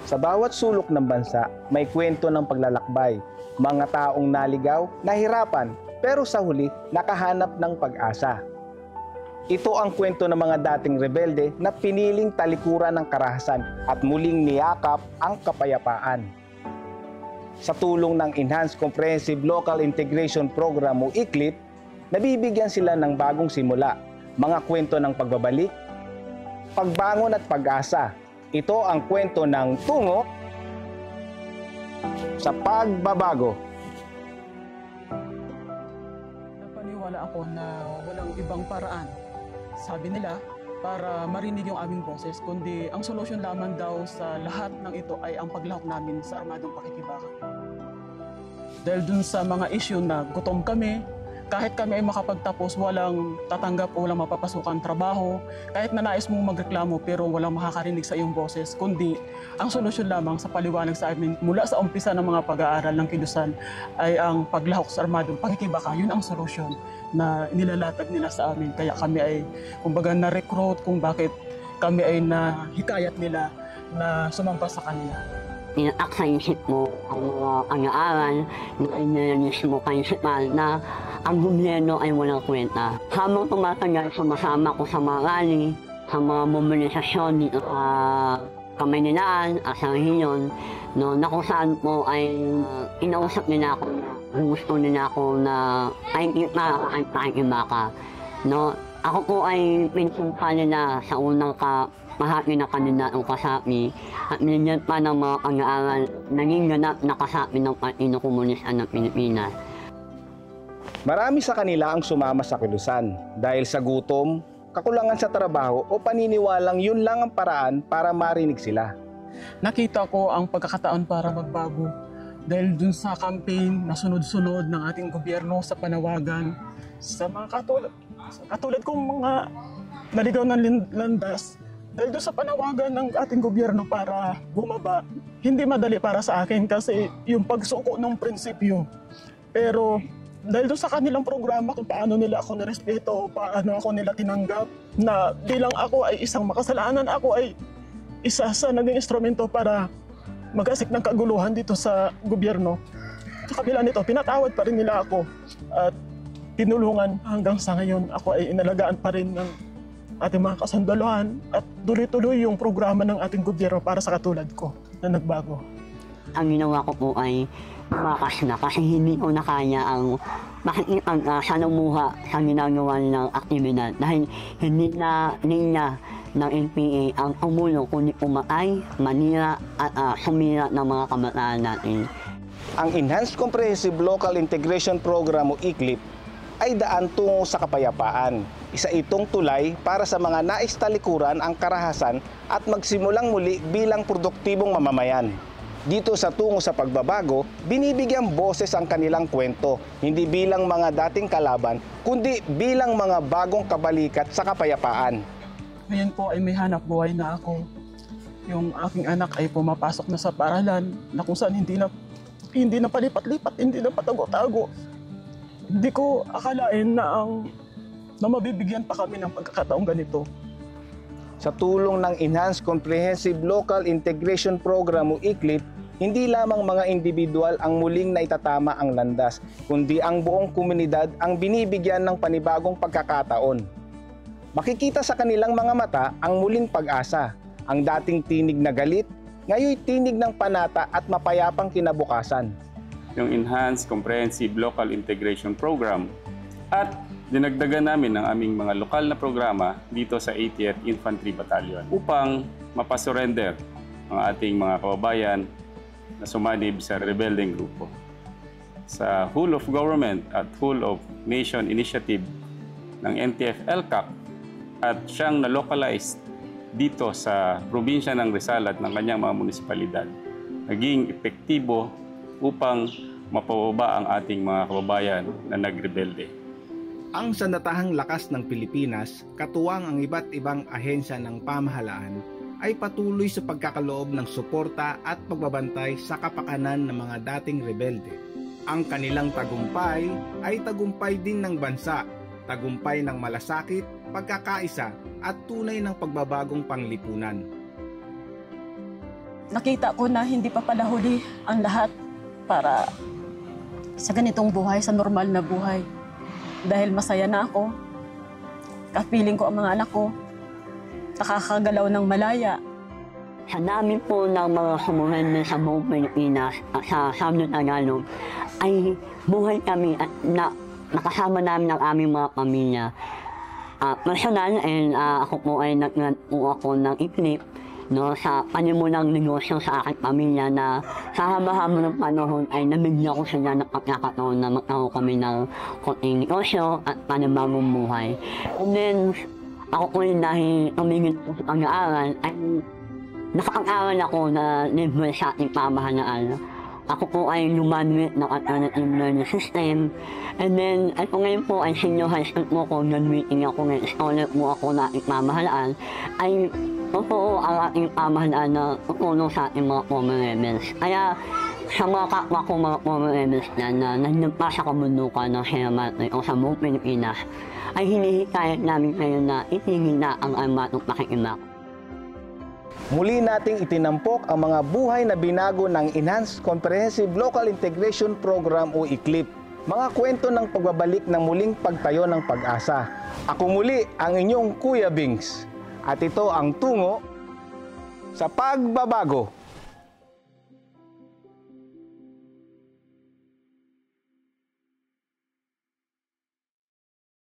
Sa bawat sulok ng bansa, may kwento ng paglalakbay, mga taong naligaw, nahirapan, pero sa huli, nakahanap ng pag-asa. Ito ang kwento ng mga dating rebelde na piniling talikuran ng karahasan at muling niyakap ang kapayapaan. Sa tulong ng Enhanced Comprehensive Local Integration Program o ICLIP, nabibigyan sila ng bagong simula, mga kwento ng pagbabalik, pagbangon at pag-asa. Ito ang kwento ng tungo sa pagbabago. Napaniwala ako na walang ibang paraan, sabi nila, para marinig yung aming boses, kundi ang solusyon lamang daw sa lahat ng ito ay ang paglahok namin sa armadong pakikibaka. Dahil dun sa mga issue na gutom kami, kahit kami ay makapagtapos, walang tatanggap o walang mapapasukan trabaho, kahit na nais mong magreklamo pero walang makakarinig sa iyong boses, kundi ang solusyon lamang sa paliwanag sa amin mula sa umpisa ng mga pag-aaral ng Kilusan ay ang paglahok sa armadong pakikibaka. Yun ang solusyon na nilalatag nila sa amin. Kaya kami ay, kumbaga, na-recruit kung bakit kami ay nahikayat nila na sumampa sa kanila. Inaak sa isip mo ang mga pag-aaral na inilinis mo kaisipan na ang gobyerno ay walang kwenta. Habang tumatagal, sumasama ko sa mga rally, sa mga mobilisasyon dito sa Kamaynilaan at sa Rehiyon, no, na kung saan po ay inausap nila ako na gusto nila ako na ay kita ay pakikibaka. No, ako po ay pinsunta nila sa unang mahati na kanina ang kasapi at binigyan pa ng mga pag-aaral naging ganap na kasapi ng Partido Komunista ng Pilipinas. Marami sa kanila ang sumama sa Kilusan dahil sa gutom, kakulangan sa trabaho o paniniwalang yun lang ang paraan para marinig sila. Nakita ko ang pagkakataon para magbago dahil dun sa campaign na sunod-sunod ng ating gobyerno sa panawagan sa mga katulad kong mga naligaw ng landas. Dahil doon sa panawagan ng ating gobyerno para bumaba, hindi madali para sa akin kasi yung pagsuko ng prinsipyo. Pero dahil doon sa kanilang programa kung paano nila ako nirespeto, paano ako nila tinanggap, na bilang ako ay isang makasalanan, ako ay isa sa naging instrumento para mag-asik ng kaguluhan dito sa gobyerno. Sa kabila nito, pinatawad pa rin nila ako at tinulungan hanggang sa ngayon. Ako ay inalagaan pa rin ng ating mga kasandaluhan at tuloy-tuloy yung programa ng ating gobyerno para sa katulad ko na nagbago. Ang ginawa ko po ay makas na kasi hindi ko na kaya ang makikipag-asa lumuha sa ginagawa nilang aktibidad dahil hindi na niya ng NPA ang tumulong kundi pumatay, manira at sumira ng mga kabataan natin. Ang Enhanced Comprehensive Local Integration Program o ICLIP ay daan tungo sa kapayapaan. Isa itong tulay para sa mga nais talikuran ang karahasan at magsimulang muli bilang produktibong mamamayan. Dito sa tungo sa pagbabago, binibigyang boses ang kanilang kwento, hindi bilang mga dating kalaban, kundi bilang mga bagong kabalikat sa kapayapaan. Ngayon po ay may hanap buhay na ako. Yung aking anak ay pumapasok na sa paaralan na kung saan hindi na palipat-lipat, hindi na patago-tago. Hindi ko akalain na mabibigyan pa kami ng pagkakataong ganito. Sa tulong ng Enhanced Comprehensive Local Integration Program o ICLIP, hindi lamang mga individual ang muling naitatama ang landas, kundi ang buong komunidad ang binibigyan ng panibagong pagkakataon. Makikita sa kanilang mga mata ang muling pag-asa, ang dating tinig na galit, ngayon tinig ng panata at mapayapang kinabukasan. Yung Enhanced Comprehensive Local Integration Program at dinagdagan namin ang aming mga lokal na programa dito sa 80th Infantry Battalion upang mapasurrender ang ating mga kababayan na sumanib sa rebelding grupo. Sa Whole of Government at Whole of Nation Initiative ng NTF-ELCAC at siyang na-localized dito sa probinsya ng Rizal at ng kanyang mga munisipalidad, naging epektibo upang mapababa ang ating mga kababayan na nagrebelde. Ang Sandatahang Lakas ng Pilipinas, katuwang ang iba't ibang ahensya ng pamahalaan, ay patuloy sa pagkakaloob ng suporta at pagbabantay sa kapakanan ng mga dating rebelde. Ang kanilang tagumpay ay tagumpay din ng bansa, tagumpay ng malasakit, pagkakaisa at tunay ng pagbabagong panglipunan. nakita ko na hindi pa pala huli ang lahat para sa ganitong buhay, sa normal na buhay. Dahil masaya na ako, kapiling ko ang mga anak ko, nakakagalaw ng malaya. Sa dami po ng mga sumurrender sa buong Pilipinas at sa Southern Tagalog ay buhay kami at nakasama namin ang aming mga pamilya. Personal, and ako po ay nag-grant po ako ng iklip sa panimulang negosyo sa aking pamilya na sa haba-haba ng panahon ay nabigyan ko sila ng pagkakataon na magkaroon kami ng konting negosyo at panibagong buhay. And then, ako po rin dahil tumigil po sa pag-aaral ay nakapag-aral ako na libre sa ating pamahalaan. Ako po ay lumaduate ng alternative learning system. And then, ako ngayon po ay senior high school po ako, graduating ako ngayon, scholar po ako na ating pamahalaan. Ay, totoo ang ating pamahalaan na tutulong sa ating mga former rebels. Kaya, sa mga kapwa ko mga former rebels na nagpa sa kabundukan ng Sierra Madre o sa buong Pilipinas, ay hinihikayat namin ngayon na itigil na ang armatong pakikimak. Muli nating itinampok ang mga buhay na binago ng Enhanced Comprehensive Local Integration Program o ICLIP. Mga kwento ng pagbabalik ng muling pagtayo ng pag-asa. Ako muli ang inyong Kuya Bings. At ito ang tungo sa pagbabago.